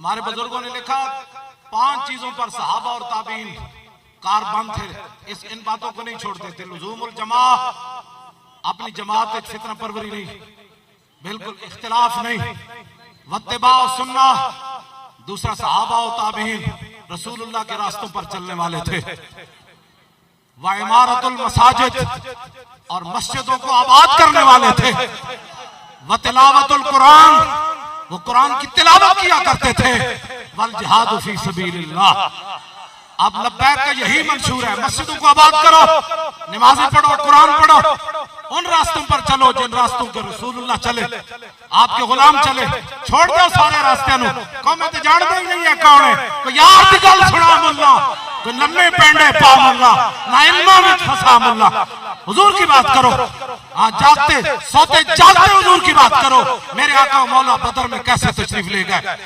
हमारे बुजुर्गों ने लिखा 5 चीजों पर सहाबा और ताबीन कारबंद थे, इन बातों को नहीं छोड़ते थे। लुज़ूमुल जमा, अपनी जमात एक फितना परवरी नहीं, बिल्कुल इख्तिलाफ नहीं। वत्तिबा सुन्ना, दूसरा सहाबा और ताबीन रसूलुल्लाह के रास्तों पर चलने वाले थे। व इमारतुल मसाजिद, और मस्जिदों को आबाद करने वाले थे। व तिलावतुल कुरान, वो कुरान की तिलावत किया करते थे। वल जिहादु फी सबीलिल्लाह, अब लब्बैक का यही मंशूर है, मस्जिदों को आबाद करो, नमाज़ें पढ़ो, कुरान पढ़ो, उन रास्तों पर चलो जिन रास्तों के रसूलुल्लाह चले, आपके गुलाम चले। छोड़ दो सारे रास्ते नु, कौमें तो जानते ही नहीं है कौन है। तो यार दी गल सुना मुल्ला, तो नन्हे पेंडे पा मुल्ला, ना इल्मा में फंसा मुल्ला। हुजूर की बात करो, हाँ जागते सोते जागते हुजूर की बात करो। मेरे आका मौला बदर में कैसे तशरीफ ले गए,